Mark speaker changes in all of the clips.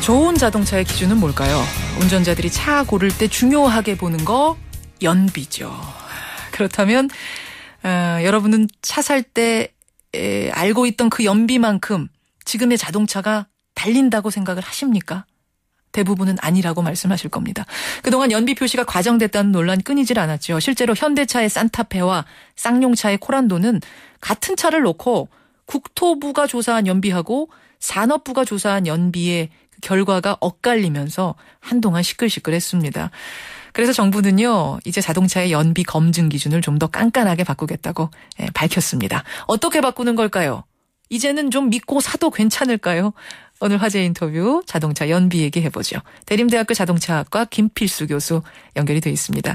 Speaker 1: 좋은 자동차의 기준은 뭘까요? 운전자들이 차 고를 때 중요하게 보는 거 연비죠. 그렇다면 여러분은 차 살 때 알고 있던 그 연비만큼 지금의 자동차가 달린다고 생각을 하십니까? 대부분은 아니라고 말씀하실 겁니다. 그동안 연비 표시가 과정됐다는 논란이 끊이질 않았죠. 실제로 현대차의 산타페와 쌍용차의 코란도는 같은 차를 놓고 국토부가 조사한 연비하고 산업부가 조사한 연비의 결과가 엇갈리면서 한동안 시끌시끌했습니다. 그래서 정부는요, 이제 자동차의 연비 검증 기준을 좀 더 깐깐하게 바꾸겠다고 밝혔습니다. 어떻게 바꾸는 걸까요? 이제는 좀 믿고 사도 괜찮을까요? 오늘 화제 인터뷰 자동차 연비 얘기해보죠. 대림대학교 자동차학과 김필수 교수 연결이 돼 있습니다.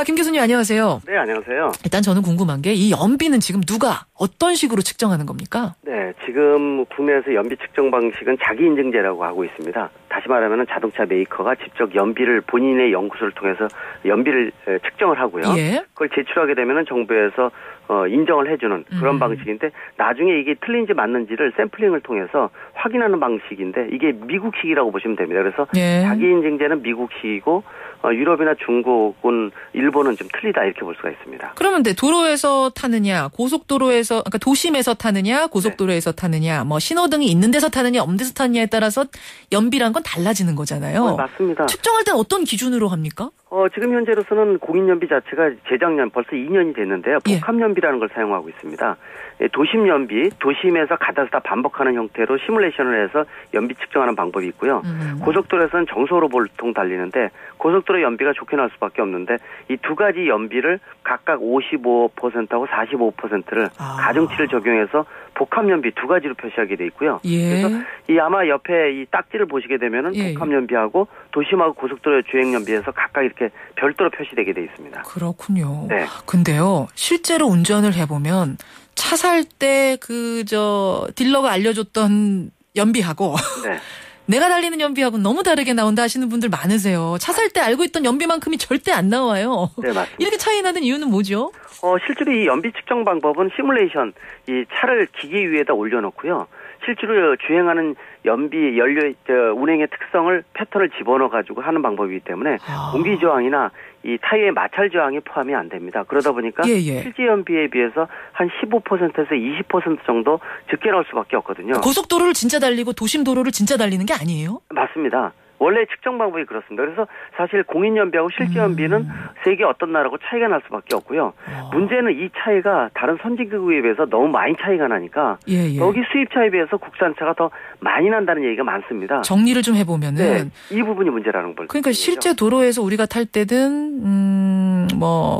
Speaker 1: 김 교수님 안녕하세요.
Speaker 2: 네, 안녕하세요.
Speaker 1: 일단 저는 궁금한 게 이 연비는 지금 누가 어떤 식으로 측정하는 겁니까?
Speaker 2: 네, 지금 국내에서 연비 측정 방식은 자기인증제라고 하고 있습니다. 다시 말하면 자동차 메이커가 직접 연비를 본인의 연구소를 통해서 연비를 측정을 하고요.
Speaker 1: 예.
Speaker 2: 그걸 제출하게 되면 정부에서 인정을 해주는 그런 방식인데 나중에 이게 틀린지 맞는지를 샘플링을 통해서 확인하는 방식인데 이게 미국식이라고 보시면 됩니다. 그래서
Speaker 1: 예.
Speaker 2: 자기인증제는 미국식이고 유럽이나 중국은 일본은 좀 틀리다 이렇게 볼 수가 있습니다.
Speaker 1: 그러면 도로에서 타느냐, 고속도로에서, 그러니까 도심에서 타느냐, 고속도로에서 타느냐, 뭐 신호등이 있는 데서 타느냐, 없는 데서 타느냐에 따라서 연비란 건 달라지는 거잖아요.
Speaker 2: 맞습니다.
Speaker 1: 측정할 땐 어떤 기준으로 합니까?
Speaker 2: 지금 현재로서는 공인연비 자체가 재작년 벌써 2년이 됐는데요.
Speaker 1: 예.
Speaker 2: 복합연비라는 걸 사용하고 있습니다. 도심연비, 도심에서 가다서다 반복하는 형태로 시뮬레이션을 해서 연비 측정하는 방법이 있고요. 고속도로에서는 정소로 보통 달리는데 고속도로 연비가 좋게 나올 수밖에 없는데 이 두 가지 연비를 각각 55%하고 45%를 가중치를 적용해서 복합연비 두 가지로 표시하게 돼 있고요.
Speaker 1: 예.
Speaker 2: 그래서 이 아마 옆에 이 딱지를 보시게 되면은
Speaker 1: 예.
Speaker 2: 복합연비하고 도심하고 고속도로 주행연비에서 각각 이렇게 별도로 표시되게 돼 있습니다.
Speaker 1: 그렇군요.
Speaker 2: 네.
Speaker 1: 근데요, 실제로 운전을 해보면 차 살 때 딜러가 알려줬던 연비하고
Speaker 2: 네.
Speaker 1: 내가 달리는 연비하고 너무 다르게 나온다 하시는 분들 많으세요. 차 살 때 알고 있던 연비만큼이 절대 안 나와요.
Speaker 2: 네, 맞습니다.
Speaker 1: 이렇게 차이 나는 이유는 뭐죠?
Speaker 2: 실제로 이 연비 측정 방법은 시뮬레이션, 이 차를 기계 위에다 올려놓고요. 실제로 주행하는 연비, 운행의 특성을, 패턴을 집어넣어가지고 하는 방법이기 때문에 공기 저항이나 이 타이어의 마찰 저항이 포함이 안 됩니다. 그러다 보니까
Speaker 1: 예.
Speaker 2: 실제 연비에 비해서 한 15%에서 20% 정도 적게 나올 수밖에 없거든요.
Speaker 1: 고속도로를 진짜 달리고 도심 도로를 진짜 달리는 게 아니에요?
Speaker 2: 맞습니다. 원래 측정 방법이 그렇습니다. 그래서 사실 공인연비하고 실제연비는 세계 어떤 나라고 차이가 날 수밖에 없고요. 문제는 이 차이가 다른 선진국에 비해서 너무 많이 차이가 나니까
Speaker 1: 예.
Speaker 2: 여기 수입차에 비해서 국산차가 더 많이 난다는 얘기가 많습니다.
Speaker 1: 정리를 좀 해보면은
Speaker 2: 이 부분이 문제라는 걸.
Speaker 1: 그러니까 실제 도로에서 우리가 탈 때든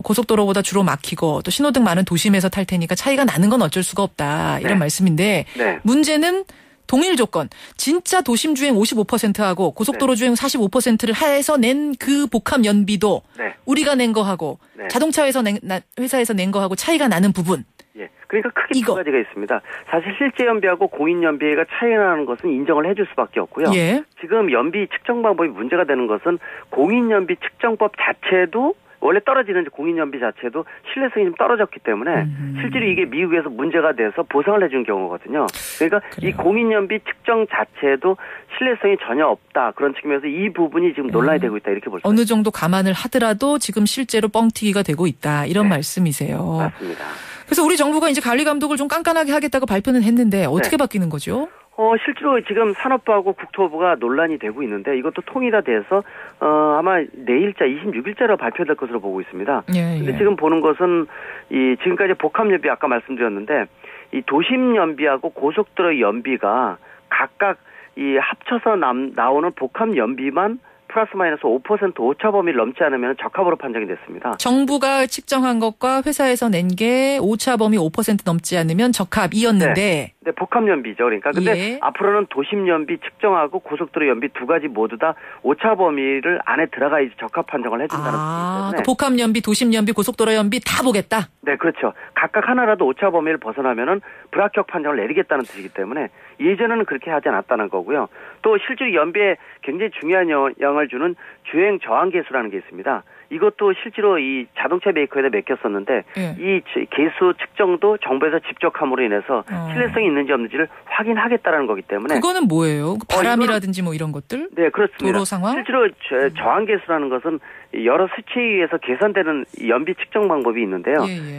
Speaker 1: 고속도로보다 주로 막히고 또 신호등 많은 도심에서 탈 테니까 차이가 나는 건 어쩔 수가 없다 이런 말씀인데 문제는 동일 조건, 진짜 도심 주행 55%하고 고속도로 주행 45%를 해서 낸 그 복합 연비도 우리가 낸 거하고 자동차 회사에서 낸 거하고 차이가 나는 부분.
Speaker 2: 예. 그러니까 크게 두 가지가 있습니다. 사실 실제 연비하고 공인 연비가 차이가 나는 것은 인정을 해줄 수밖에 없고요.
Speaker 1: 예.
Speaker 2: 지금 연비 측정 방법이 문제가 되는 것은 공인 연비 측정법 자체도 원래 떨어지는 공인연비 자체도 신뢰성이 좀 떨어졌기 때문에 실제로 이게 미국에서 문제가 돼서 보상을 해준 경우거든요. 그러니까 이 공인연비 측정 자체도 신뢰성이 전혀 없다. 그런 측면에서 이 부분이 지금 논란이 되고 있다. 이렇게 볼 수 있습니다.
Speaker 1: 어느 정도 감안을 하더라도 지금 실제로 뻥튀기가 되고 있다. 이런 말씀이세요.
Speaker 2: 맞습니다.
Speaker 1: 그래서 우리 정부가 이제 관리 감독을 좀 깐깐하게 하겠다고 발표는 했는데 어떻게 바뀌는 거죠?
Speaker 2: 실제로 지금 산업부하고 국토부가 논란이 되고 있는데 이것도 통일화 돼서 아마 내일자 26일자로 발표될 것으로 보고 있습니다. 근데 지금 보는 것은 이 지금까지 복합연비 아까 말씀드렸는데 이 도심 연비하고 고속도로 연비가 각각 이 합쳐서 나오는 복합 연비만 플러스 마이너스 5% 오차 범위를 넘지 않으면 적합으로 판정이 됐습니다.
Speaker 1: 정부가 측정한 것과 회사에서 낸 게 오차 범위 5% 넘지 않으면 적합이었는데.
Speaker 2: 네, 복합 연비죠. 그러니까 근데 앞으로는 도심 연비 측정하고 고속도로 연비 두 가지 모두 다 오차 범위를 안에 들어가야지 적합 판정을 해준다는 뜻이기 때문에.
Speaker 1: 복합 연비, 도심 연비, 고속도로 연비 다 보겠다.
Speaker 2: 네, 그렇죠. 각각 하나라도 오차 범위를 벗어나면은 불합격 판정을 내리겠다는 뜻이기 때문에 예전에는 그렇게 하지 않았다는 거고요. 또 실제로 연비에 굉장히 중요한 영향을 주는 주행 저항 계수라는 게 있습니다. 이것도 실제로 이 자동차 메이커에다 맡겼었는데 이 계수 측정도 정부에서 직접 함으로 인해서 신뢰성이 있는지 없는지를 확인하겠다라는 거기 때문에
Speaker 1: 그거는 뭐예요? 바람이라든지 뭐 이런 것들?
Speaker 2: 네, 그렇습니다.
Speaker 1: 도로 상황?
Speaker 2: 실제로 저항 계수라는 것은 여러 수치에 의해서 계산되는 연비 측정 방법이 있는데요.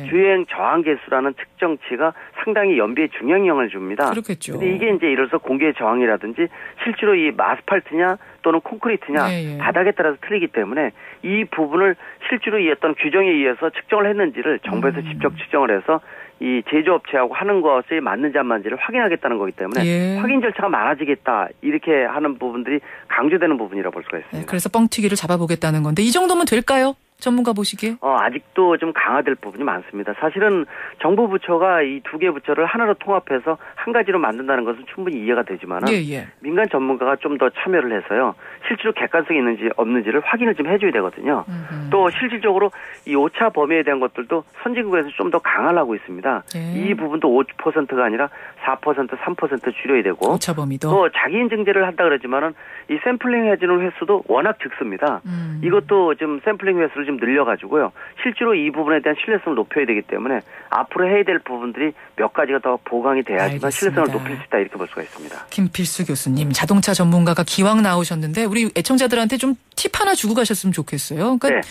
Speaker 2: 주행 저항 계수라는 측정치가 상당히 연비에 중요한 영향을 줍니다.
Speaker 1: 그렇겠죠.
Speaker 2: 근데 이게 이제 예를 들어서 공기의 저항이라든지 실제로 이 아스팔트냐 또는 콘크리트냐 바닥에 따라서 틀리기 때문에 이 부분을 실제로 이 어떤 규정에 의해서 측정을 했는지를 정부에서 직접 측정을 해서 이 제조업체하고 하는 것이 맞는지 안 맞는지를 확인하겠다는 거기 때문에 확인 절차가 많아지겠다 이렇게 하는 부분들이 강조되는 부분이라고 볼 수가 있습니다.
Speaker 1: 네, 그래서 뻥튀기를 잡아보겠다는 건데 이 정도면 될까요? 전문가 보시기에?
Speaker 2: 아직도 좀 강화될 부분이 많습니다. 사실은 정부 부처가 이 두 개 부처를 하나로 통합해서 한 가지로 만든다는 것은 충분히 이해가 되지만은 민간 전문가가 좀 더 참여를 해서요. 실제로 객관성이 있는지 없는지를 확인을 좀 해줘야 되거든요. 또 실질적으로 이 오차 범위에 대한 것들도 선진국에서 좀 더 강화를 하고 있습니다. 이 부분도 5%가 아니라 4%, 3% 줄여야 되고
Speaker 1: 오차 범위도
Speaker 2: 또 자기 인증제를 한다 그러지만은 이 샘플링 해주는 횟수도 워낙 적습니다. 이것도 좀 샘플링 횟수를 좀 늘려가지고요. 실제로 이 부분에 대한 신뢰성을 높여야 되기 때문에 앞으로 해야 될 부분들이 몇 가지가 더 보강이 돼야지만 신뢰성을 높일 수 있다 이렇게 볼 수가 있습니다.
Speaker 1: 김필수 교수님, 자동차 전문가가 기왕 나오셨는데 우리 애청자들한테 좀 팁 하나 주고 가셨으면 좋겠어요. 그러니까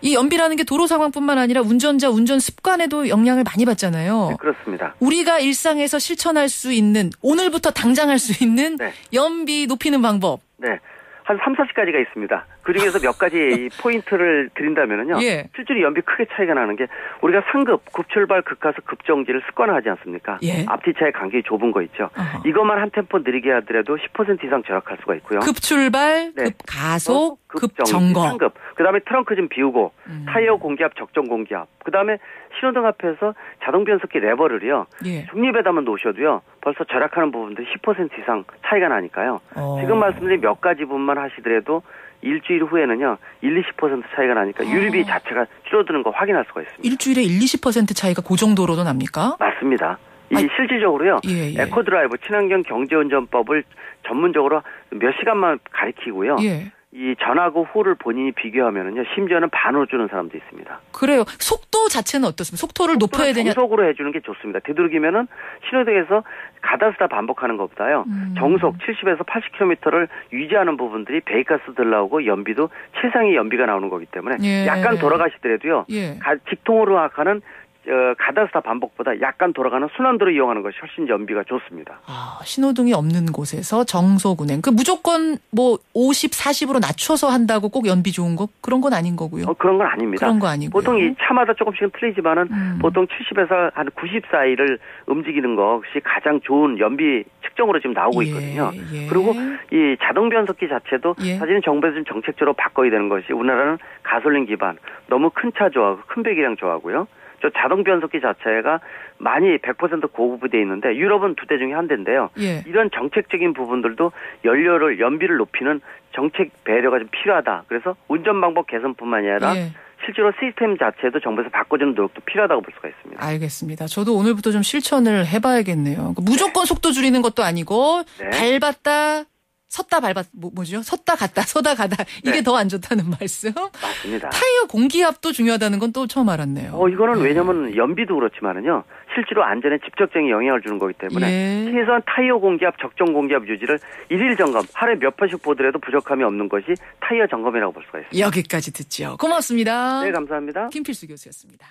Speaker 1: 이 연비라는 게 도로 상황뿐만 아니라 운전자 운전 습관에도 영향을 많이 받잖아요.
Speaker 2: 네, 그렇습니다.
Speaker 1: 우리가 일상에서 실천할 수 있는 오늘부터 당장 할 수 있는 연비 높이는 방법.
Speaker 2: 네. 한 3, 40가지가 있습니다. 그중에서 몇 가지 포인트를 드린다면요. 실제로 연비 크게 차이가 나는 게 우리가 상급, 급출발, 급가속, 급정지를 습관화하지 않습니까? 앞뒤 차의 간격이 좁은 거 있죠. 이것만 한 템포 느리게 하더라도 10% 이상 절약할 수가 있고요.
Speaker 1: 급출발, 급가속, 급정거.
Speaker 2: 상급. 그다음에 트렁크 좀 비우고 타이어 공기압, 적정 공기압. 그다음에 신호등 앞에서 자동 변속기 레버를요. 중립에다만 놓으셔도요. 벌써 절약하는 부분들이 10% 이상 차이가 나니까요. 지금 말씀드린 몇 가지 부분만 하시더라도 일주일 후에는요. 1-20% 차이가 나니까 유류비 자체가 줄어드는 거 확인할 수가 있습니다.
Speaker 1: 일주일에 1-20% 차이가 그 정도로도 납니까?
Speaker 2: 맞습니다. 실질적으로요. 에코드라이브 친환경 경제운전법을 전문적으로 몇 시간만 가리키고요. 이 전하고 후를 본인이 비교하면은요, 심지어는 반으로 주는 사람도 있습니다.
Speaker 1: 그래요. 속도 자체는 어떻습니까? 속도를 높여야 되냐?
Speaker 2: 정속으로 해주는 게 좋습니다. 되도록이면은 신호등에서 가다쓰다 반복하는 것보다요, 정속 70에서 80km를 유지하는 부분들이 배기가스 덜 나오고 연비도 최상의 연비가 나오는 거기 때문에 약간 돌아가시더라도요, 직통으로 하는 가다스다 반복보다 약간 돌아가는 순환도로 이용하는 것이 훨씬 연비가 좋습니다.
Speaker 1: 신호등이 없는 곳에서 정속 운행. 그 무조건 뭐 50, 40으로 낮춰서 한다고 꼭 연비 좋은 거 그런 건 아닌 거고요.
Speaker 2: 그런 건 아닙니다.
Speaker 1: 그런 거 아니고요.
Speaker 2: 보통 이 차마다 조금씩은 틀리지만은 보통 70에서 한 90 사이를 움직이는 것이 가장 좋은 연비 측정으로 지금 나오고 있거든요. 그리고 이 자동 변속기 자체도 사실은 정부에서 좀 정책적으로 바꿔야 되는 것이 우리나라는 가솔린 기반 너무 큰 차 좋아하고 큰 배기량 좋아하고요. 저 자동 변속기 자체가 많이 100% 고급화되어 있는데 유럽은 두 대 중에 한 대인데요. 이런 정책적인 부분들도 연비를 높이는 정책 배려가 좀 필요하다. 그래서 운전 방법 개선뿐만이 아니라 실제로 시스템 자체도 정부에서 바꿔주는 노력도 필요하다고 볼 수가 있습니다. 알겠습니다.
Speaker 1: 저도 오늘부터 좀 실천을 해봐야겠네요. 무조건 속도 줄이는 것도 아니고 밟았다. 섰다 뭐죠? 섰다 갔다, 서다 가다. 이게 더 안 좋다는 말씀?
Speaker 2: 맞습니다.
Speaker 1: 타이어 공기압도 중요하다는 건 또 처음 알았네요.
Speaker 2: 이거는 왜냐면 연비도 그렇지만은요. 실제로 안전에 직접적인 영향을 주는 거기 때문에 최소한 타이어 공기압, 적정 공기압 유지를 일일 점검, 하루에 몇 번씩 보더라도 부족함이 없는 것이 타이어 점검이라고 볼 수가 있습니다.
Speaker 1: 여기까지 듣죠. 고맙습니다.
Speaker 2: 네, 감사합니다.
Speaker 1: 김필수 교수였습니다.